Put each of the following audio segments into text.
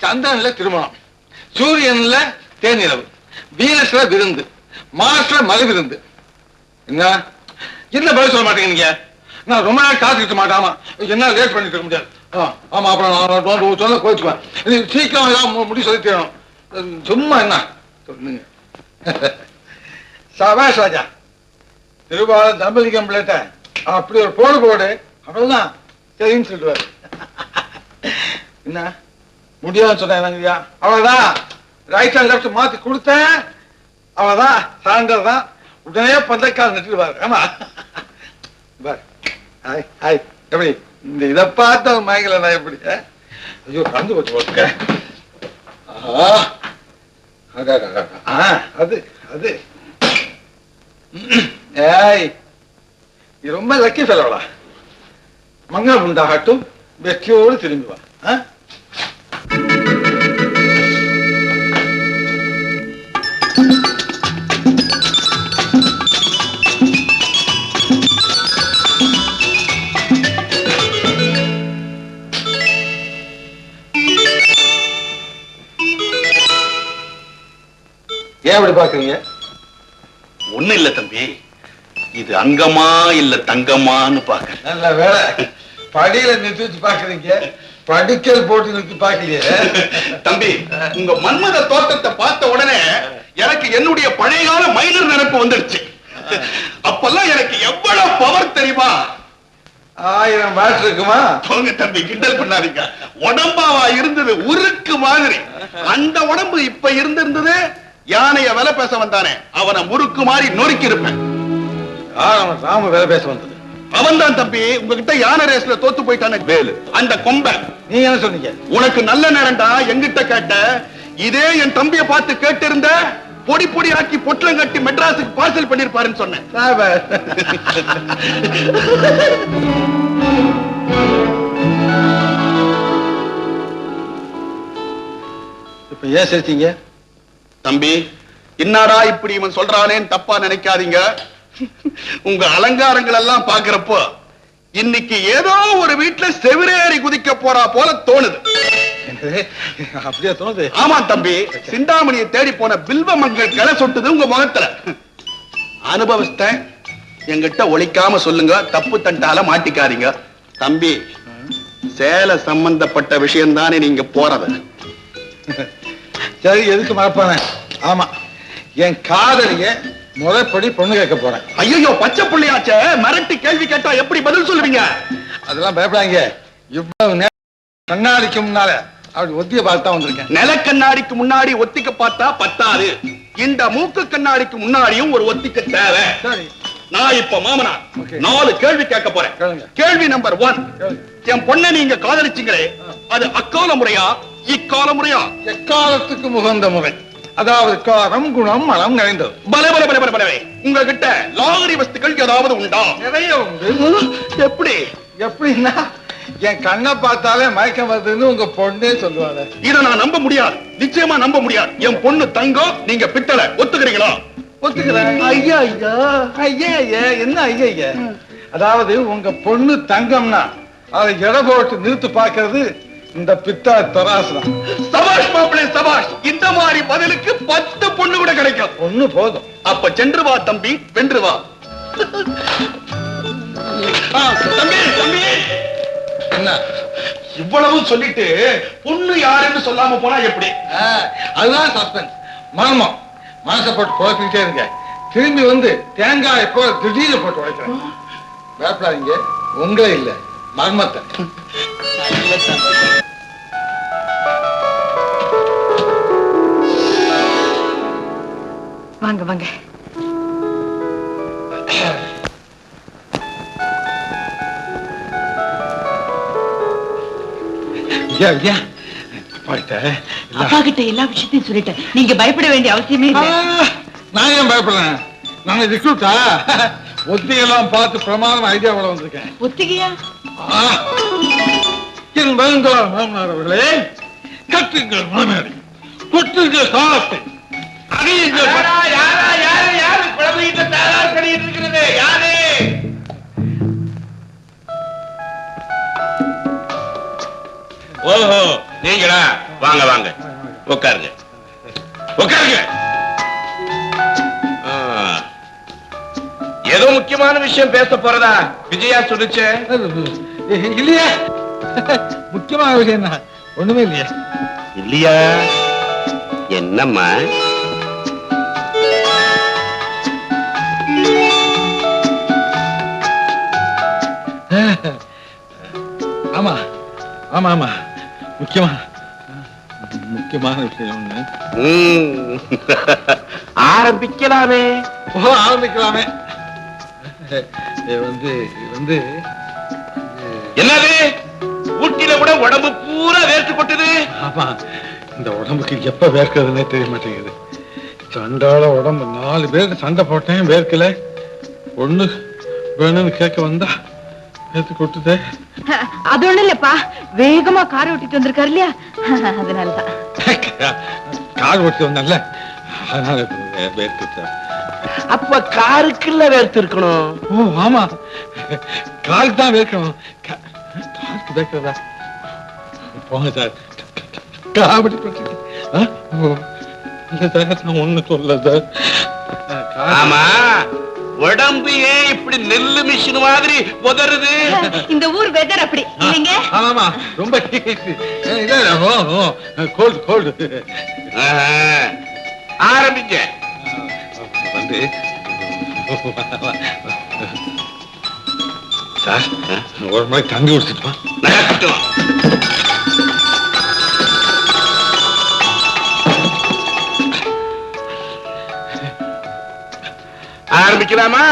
சந்திரன்ல திருமணம், சூரியன்ல தேனிரவு, வீனஸ்ல விருந்து, மார்ஸ்ல மலை விருந்து. என்ன என்ன பதில் சொல்ல மாட்டேங்க? நான் ரொம்ப நாள் காத்துக்கிட்டு மாட்டாமா, என்ன லேட் பண்ணிட்டு இருக்க முடியாது. ஆமா, அப்புறம் நான் சொல்ல கோச்சுக்குவேன். சீக்கிரம் ஏதாவது முடி சொல்லி தரணும். சும்மா என்ன சொல்லுங்க. சபாஷ் ராஜா, திருவாரூர் தம்பலிங்கம் பிள்ளைட்ட அப்படி ஒரு போடு அவ்வளவுதான் சரின்னு சொல்லுவாரு. என்ன முடியாதுன்னு சொன்னாங்கய்யா, அவ்வளவுதான். ரைட் அண்ட் லெஃப்ட் மாத்தி கொடுத்தேன், அவ்வளவுதான். சாயந்தரம் தான் உடனே பந்தக்கால் நட்டுடுவாரு. ஆமா பாரு, ஹாய் ஹாய். எப்படி இந்த இதை பார்த்த மயங்கல நான் எப்படி? ஐயோ கந்து வச்சு போட்டுக்க. அது அது ஏய், இது ரொம்ப லக்கி ஃபெலோடா. மங்களம் உண்டாகட்டும், வெற்றியோடு திரும்பி வா. ஏன் அப்படி பாக்குறீங்க? ஒண்ணு இல்ல தம்பி, இது அங்கமா இல்ல தங்கமான்னு பாக்க. நல்ல வேலை, படியில நிறுத்தி வச்சு பாக்குறீங்க, படிக்கல் போட்டு நிறுத்தி பாக்கலையே. தம்பி, உங்க மன்மத தோட்டத்தை பார்த்த உடனே எனக்கு என்னுடைய பழையகால மைனர் நினைப்பு வந்துடுச்சு. அப்பெல்லாம் எனக்கு எவ்வளவு பவர் தெரியுமா? 1000 வாட் இருக்குமா? போங்க தம்பி, கிண்டல் பண்ணாதீங்க. உடம்பாவா இருந்தது உருக்கு மாதிரி. அந்த உடம்பு இப்ப இருந்திருந்தது, யானைய வேலை பேச வந்தானே அவனை முறுக்கு மாதிரி நொறுக்கி இருப்பேன். ராம வேலை பேச வந்தது அவன் தான் தம்பி. உங்ககிட்ட யானை ரேஸ்ல தோத்து போயிட்டானே வேலு, அந்த கொம்பை. நீங்க என்ன சொன்னீங்க? உனக்கு நல்ல நேரம்டா, எங்கிட்ட கேட்ட. இதே என் தம்பியை பார்த்து கேட்டு இருந்த, பொடி பொடி ஆக்கி பொட்டலம் கட்டி மெட்ராஸுக்கு பார்சல் பண்ணிருப்பாருன்னு சொன்னேன். இப்ப ஏன் சேர்த்தீங்க? தம்பி, என்னடா இப்படி இவன் சொல்றானேன்னு தப்பா நினைக்காதீங்க. உங்க அலங்காரங்கள் எல்லாம் பாக்குறப்போ இன்னைக்கு ஏதோ ஒரு வீட்டுல செவிரேறி குதிக்க போறா போல தோணுது. அப்படியே தோணுது? ஆமா தம்பி, சிந்தாமணியை தேடி போன பில்வ மங்கள் கிளை சொட்டுது உங்க முகத்துல. அனுபவிச்சிட்டேன், எங்கிட்ட ஒழிக்காம சொல்லுங்க, தப்பு தண்டால மாட்டிக்காதீங்க. தம்பி, சேலை சம்பந்தப்பட்ட விஷயம் தானே நீங்க போறது. சரி, எதுக்கு மறப்பானே? ஆமா, என் காதலிய முறைப்படி பொண்ணு கேட்க போறேன். ஐயோ, பச்சை புள்ளியாச்சே, மிரட்டி கேள்வி கேட்டா எப்படி பதில் சொல்லுவீங்க? அதெல்லாம் பயப்படாங்க. இவ்வளவு நேரம் கண்ணாடிக்கு முன்னால அப்படி ஒத்திய பார்த்தா வந்திருக்கேன். நில கண்ணாடிக்கு முன்னாடி ஒத்திக்க பார்த்தா பத்தாது, இந்த மூக்கு கண்ணாடிக்கு முன்னாடியும் ஒரு ஒத்திக்க தேவை. சரி, நான் இப்ப மாமனா 4 கேள்வி கேட்க போறேன். கேள்வி நம்பர் 1, என் பொண்ணை நீங்க காதலிச்சீங்களே, அது அக்கால முறையா இக்கால முறையா? எக்காலத்துக்கு முகந்த முறை, அதாவது காரம் குணம் மனம் நிறைந்தது. பலே பலே பலே பலே பலே. உங்ககிட்ட லாகரி வஸ்துக்கள் ஏதாவது உண்டா? நிறைய உண்டு. எப்படி? எப்படின்னா, என் கண்ணை பார்த்தாலே மயக்கம் வருதுன்னு உங்க பொண்ணே சொல்லுவாங்க. இதை நான் நம்ப முடியாது, நிச்சயமா நம்ப முடியாது. என் பொண்ணு தங்கம், நீங்க பித்தளை. ஒத்துக்கிறீங்களா? ஒத்துக்கிறேன். ஐயா ஐயா ஐயா ஐயா, என்ன ஐயா ஐயா? அதாவது உங்க பொண்ணு தங்கம்னா அதை எடை போட்டு நிறுத்து பார்க்கறது இந்த பித்தா தராசுதான். சபாஷ் மாப்பிளே, சபாஷ். இந்த மாதிரி பதிலுக்கு 10 பொண்ணு கூட கிடைக்கும். ஒண்ணு போதும். அப்ப சென்று வா தம்பி, வென்று வா. தம்பி தம்பி, என்ன இவ்வளவு சொல்லிட்டு பொண்ணு யாருன்னு சொல்லாம போனா எப்படி? அதுதான் சஸ்பென்ஸ், மர்மம். மனசை போட்டு குழப்பிக்கிட்டே இருங்க. திரும்பி வந்து தேங்காய் போல திடீர்னு போட்டு உடைக்கிறேன். பயப்படாதீங்க, உங்களே இல்ல மர்மத்தை. வாங்க வாங்க. அப்பா கிட்ட எல்லா விஷயத்தையும் சொல்லிட்டேன், நீங்க பயப்பட வேண்டிய அவசியமே இல்லை. நான் ஏன் பயப்படுறேன்? நான் ரிக்ரூட்டா? ஒத்திகையெல்லாம் பார்த்து பிரமாதம் ஐடியாவோட வந்திருக்கேன். ஒத்திகையா? என் வருங்கால மாமனார் அவர்களே, கட்டுங்கள் மாமனார், கொட்டுங்கள் காலத்தை, அடியுங்கள். ஓஹோ, நீங்களா? வாங்க வாங்க உட்காருங்க உட்காருங்க. ஏதோ முக்கியமான விஷயம் பேச போறதா விஜயா சொல்லுச்சே. இல்லையா? முக்கியமான விஷயம் தான், ஒண்ணுமே இல்லையா? இல்லையா? என்னம்மா? ஆமா ஆமா ஆமா முக்கியமான விஷயம் ஒண்ணு. ஆரம்பிக்கலாமே. ஆரம்பிக்கலாமே. வந்து வந்து என்னது? ஊட்டில கூட உடம்பு பூரா வேர்த்து கொட்டுது. ஆமா, இந்த உடம்புக்கு எப்ப வேர்க்கிறதுனே தெரிய மாட்டேங்குது. சண்டால உடம்பு 4 பேருக்கு சண்டை போட்டேன், வேர்க்கல. ஒண்ணு வேணும்னு கேட்க வந்தா வேர்த்து கொட்டுதே. அது ஒண்ணு இல்லப்பா, வேகமா கார் ஓட்டிட்டு வந்திருக்காரு இல்லையா, அதனாலதான். கார் ஓட்டி வந்தல, அதனால வேர்த்து. அப்ப காருக்குள்ள வேர்த்து இருக்கணும். ஓ ஆமா, காருக்கு தான் வேர்க்கணும். காருக்கு வேர்க்கிறதா? போங்க சார், காமெடி பண்றீங்க. ஒண்ணு சொல்ல சார். ஆமா, உடம்பு ஏன் இப்படி நெல்லு மிஷின் மாதிரி உதறுது? இந்த ஊர் வெதர் அப்படி இல்லைங்க. ஆமா, ரொம்ப கோல்டு கோல்டு. ஆரம்பிங்க. வந்து சார், ஒரு மாதிரி தண்ணி குடிச்சிட்டுமா? ஆரம்பிக்கலாமா?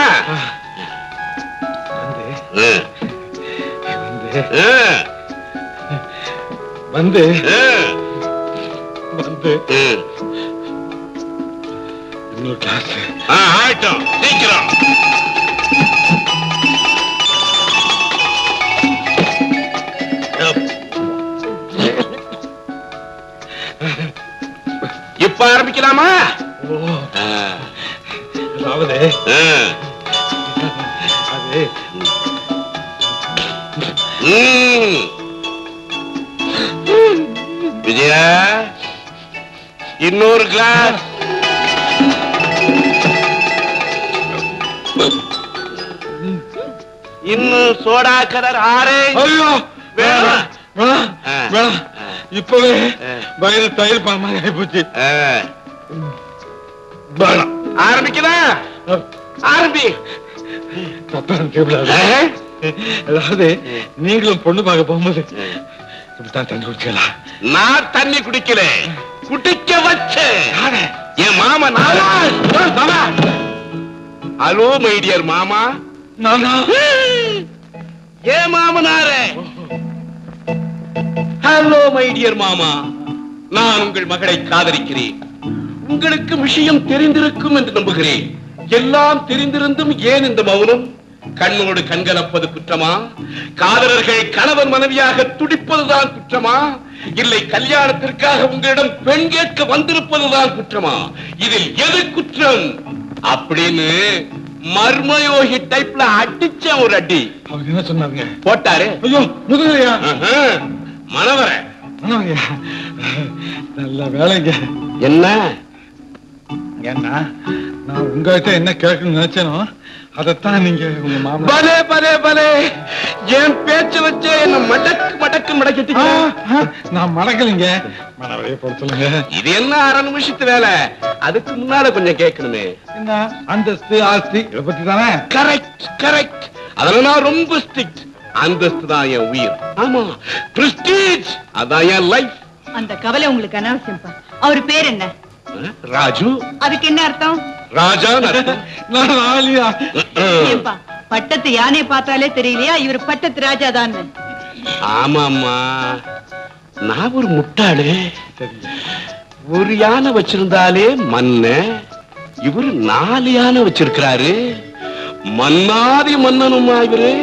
வந்து வந்து இன்னொரு கிளாஸ். ஆயிட்டோம், சீக்கிரம். இப்ப ஆரம்பிக்கலாமா? அதாவது அது விஜயா, இன்னொரு கிளாஸ். இன்னும் சோடா கலர் ஆரஞ்சு. ஐயோ வேணாம். வேணாம், இப்பவே வயிறு தயிர் பால் மாதிரி ஆயிப்போச்சு. வேணாம். ஆரம்பிக்கலாம். ஆரம்பி. தப்பா நினைக்கக்கூடாது. அதாவது நீங்களும் பொண்ணு பார்க்க போகும்போது இப்படித்தான் தண்ணி குடிக்கலாம். நான் தண்ணி குடிக்கல, குடிக்க வச்சேன் என் மாமா. ஹலோ மை டியர் மாமா. ஏன் மாமனாரே? ஹலோ மை டியர் மாமா, நான் உங்கள் மகளை காதலிக்கிறேன். உங்களுக்கு விஷயம் தெரிந்திருக்கும் என்று நம்புகிறேன். எல்லாம் தெரிந்திருந்தும் ஏன் இந்த மௌனம்? கண்ணோடு கண்கலப்பது குற்றமா? காதலர்கள் கணவன் மனைவியாக துடிப்பதுதான் குற்றமா? இல்லை கல்யாணத்திற்காக உங்களிடம் பெண் கேட்க வந்திருப்பதுதான் குற்றமா? இதில் எது குற்றம் அப்படின்னு மர்மயோகி டைப்ல அடிச்ச ஒரு அடி. அவர் என்ன சொன்னாருங்க? போட்டாரு. ஐயோ முதுகையா? மனவர நல்ல வேலைங்க. என்ன என்ன நான் உங்ககிட்ட என்ன கேட்கணும்னு நினைச்சேனோ அதத்தான் நீங்க உங்க மாமா. பலே பலே பலே, என் பேச்ச வச்சு என்ன மடக்கு மடக்கு மடக்கிட்டீங்க. நான் மடக்கலைங்க, மனவரைய போட சொல்லுங்க. இது என்ன 1/2 நிமிஷத்து வேலை, அதுக்கு முன்னால கொஞ்சம் கேட்கணுமே. என்ன அந்தஸ்து ஆஸ்தி இதை பத்தி தானே? கரெக்ட் கரெக்ட், அதனால நான் ரொம்ப ஸ்ட்ரிக்ட். அந்தஸ்து தான் என் உயிர். ஆமா, பிரஸ்டீஜ் அதான் என் லைஃப். அந்த கவலை உங்களுக்கு அனாவசியம்பா. அவர் பேர் என்ன? ராஜு. அதுக்கு என்ன அர்த்தம்? ராஜா. ஏன்பா, பட்டத்து யானை பார்த்தாலே தெரியலையா இவர் பட்டத்து ராஜா தான்? ஆமாமா, நான் ஒரு முட்டாளு. ஒரு யானை வச்சிருந்தாலே மன்ன, இவரு 4 யானை வச்சிருக்கிறாரு. மன்னாதி மன்னனுமா இவரு?